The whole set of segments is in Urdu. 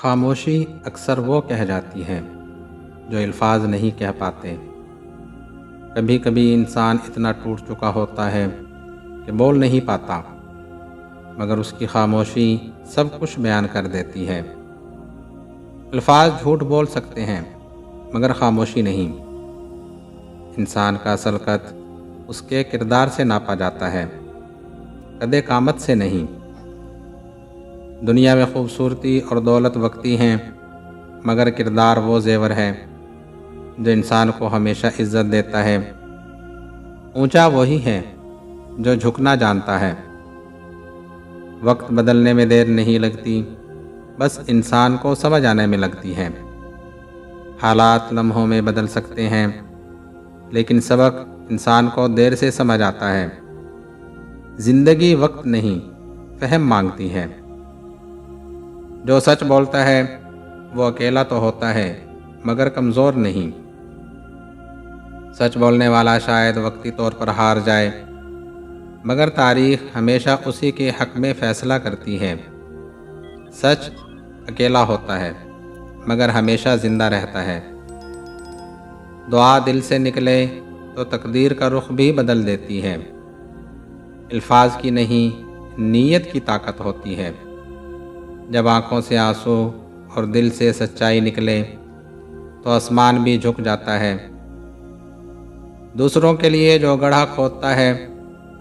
خاموشی اکثر وہ کہہ جاتی ہے جو الفاظ نہیں کہہ پاتے۔ کبھی کبھی انسان اتنا ٹوٹ چکا ہوتا ہے کہ بول نہیں پاتا، مگر اس کی خاموشی سب کچھ بیان کر دیتی ہے۔ الفاظ جھوٹ بول سکتے ہیں مگر خاموشی نہیں۔ انسان کا اصل قد اس کے کردار سے ناپا جاتا ہے، قد قامت سے نہیں۔ دنیا میں خوبصورتی اور دولت وقتی ہیں، مگر کردار وہ زیور ہے جو انسان کو ہمیشہ عزت دیتا ہے۔ اونچا وہی ہے جو جھکنا جانتا ہے۔ وقت بدلنے میں دیر نہیں لگتی، بس انسان کو سمجھ آنے میں لگتی ہے۔ حالات لمحوں میں بدل سکتے ہیں، لیکن سبق انسان کو دیر سے سمجھ آتا ہے۔ زندگی وقت نہیں، فہم مانگتی ہے۔ جو سچ بولتا ہے وہ اکیلا تو ہوتا ہے مگر کمزور نہیں۔ سچ بولنے والا شاید وقتی طور پر ہار جائے، مگر تاریخ ہمیشہ اسی کے حق میں فیصلہ کرتی ہے۔ سچ اکیلا ہوتا ہے مگر ہمیشہ زندہ رہتا ہے۔ دعا دل سے نکلے تو تقدیر کا رخ بھی بدل دیتی ہے۔ الفاظ کی نہیں، نیت کی طاقت ہوتی ہے۔ جب آنکھوں سے آنسو اور دل سے سچائی نکلے تو آسمان بھی جھک جاتا ہے۔ دوسروں کے لیے جو گڑھا کھودتا ہے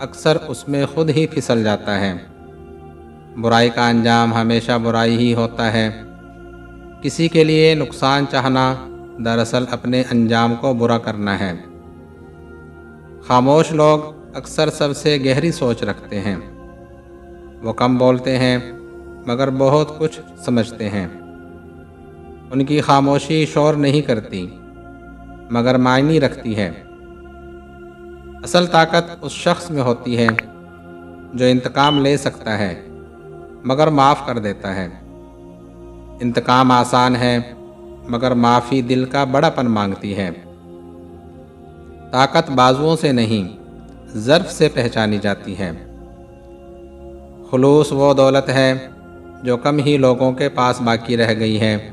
اکثر اس میں خود ہی پھسل جاتا ہے۔ برائی کا انجام ہمیشہ برائی ہی ہوتا ہے۔ کسی کے لیے نقصان چاہنا دراصل اپنے انجام کو برا کرنا ہے۔ خاموش لوگ اکثر سب سے گہری سوچ رکھتے ہیں۔ وہ کم بولتے ہیں مگر بہت کچھ سمجھتے ہیں۔ ان کی خاموشی شور نہیں کرتی مگر معنی رکھتی ہے۔ اصل طاقت اس شخص میں ہوتی ہے جو انتقام لے سکتا ہے مگر معاف کر دیتا ہے۔ انتقام آسان ہے مگر معافی دل کا بڑا پن مانگتی ہے۔ طاقت بازوؤں سے نہیں، ظرف سے پہچانی جاتی ہے۔ خلوص وہ دولت ہے جو کم ہی لوگوں کے پاس باقی رہ گئی ہے۔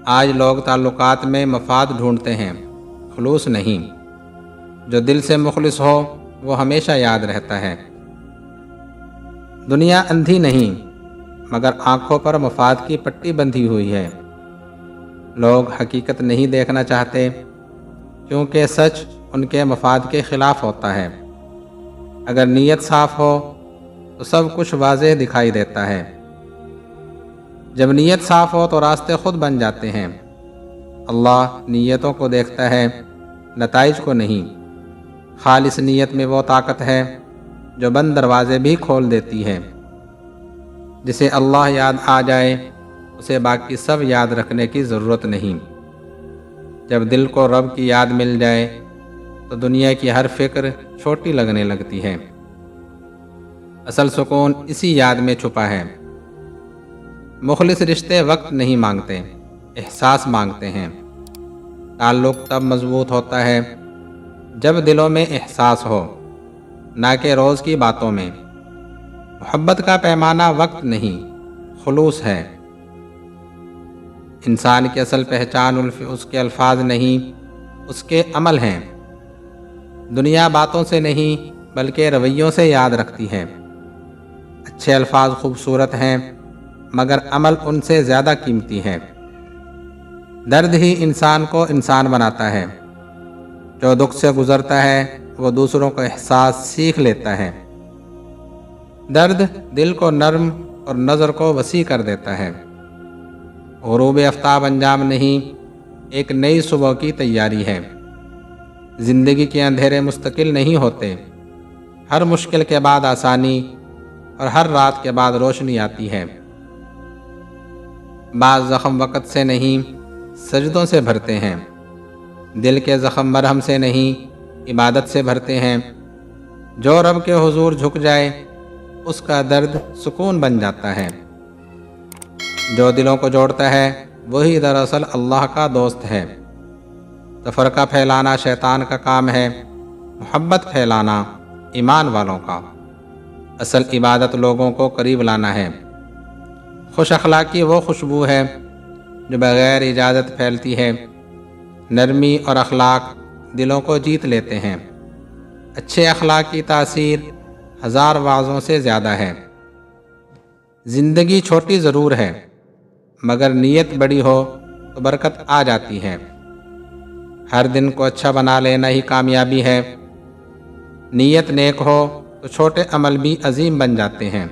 آج لوگ تعلقات میں مفاد ڈھونڈتے ہیں، خلوص نہیں۔ جو دل سے مخلص ہو وہ ہمیشہ یاد رہتا ہے۔ دنیا اندھی نہیں مگر آنکھوں پر مفاد کی پٹی بندھی ہوئی ہے۔ لوگ حقیقت نہیں دیکھنا چاہتے کیونکہ سچ ان کے مفاد کے خلاف ہوتا ہے۔ اگر نیت صاف ہو تو سب کچھ واضح دکھائی دیتا ہے۔ جب نیت صاف ہو تو راستے خود بن جاتے ہیں۔ اللہ نیتوں کو دیکھتا ہے، نتائج کو نہیں۔ خالص نیت میں وہ طاقت ہے جو بند دروازے بھی کھول دیتی ہے۔ جسے اللہ یاد آ جائے اسے باقی سب یاد رکھنے کی ضرورت نہیں۔ جب دل کو رب کی یاد مل جائے تو دنیا کی ہر فکر چھوٹی لگنے لگتی ہے۔ اصل سکون اسی یاد میں چھپا ہے۔ مخلص رشتے وقت نہیں مانگتے، احساس مانگتے ہیں۔ تعلق تب مضبوط ہوتا ہے جب دلوں میں احساس ہو، نہ کہ روز کی باتوں میں۔ محبت کا پیمانہ وقت نہیں، خلوص ہے۔ انسان کی اصل پہچان اس کے الفاظ نہیں، اس کے عمل ہیں۔ دنیا باتوں سے نہیں بلکہ رویوں سے یاد رکھتی ہے۔ اچھے الفاظ خوبصورت ہیں مگر عمل ان سے زیادہ قیمتی ہے۔ درد ہی انسان کو انسان بناتا ہے۔ جو دکھ سے گزرتا ہے وہ دوسروں کو احساس سیکھ لیتا ہے۔ درد دل کو نرم اور نظر کو وسیع کر دیتا ہے۔ غروب آفتاب انجام نہیں، ایک نئی صبح کی تیاری ہے۔ زندگی کے اندھیرے مستقل نہیں ہوتے، ہر مشکل کے بعد آسانی اور ہر رات کے بعد روشنی آتی ہے۔ بعض زخم وقت سے نہیں، سجدوں سے بھرتے ہیں۔ دل کے زخم مرہم سے نہیں، عبادت سے بھرتے ہیں۔ جو رب کے حضور جھک جائے اس کا درد سکون بن جاتا ہے۔ جو دلوں کو جوڑتا ہے وہی دراصل اللہ کا دوست ہے۔ تفرقہ پھیلانا شیطان کا کام ہے، محبت پھیلانا ایمان والوں کا۔ اصل عبادت لوگوں کو قریب لانا ہے، خوش اخلاقی وہ خوشبو ہے جو بغیر اجازت پھیلتی ہے۔ نرمی اور اخلاق دلوں کو جیت لیتے ہیں۔ اچھے اخلاق کی تاثیر ہزار وعظوں سے زیادہ ہے۔ زندگی چھوٹی ضرور ہے، مگر نیت بڑی ہو تو برکت آ جاتی ہے۔ ہر دن کو اچھا بنا لینا ہی کامیابی ہے۔ نیت نیک ہو تو چھوٹے عمل بھی عظیم بن جاتے ہیں۔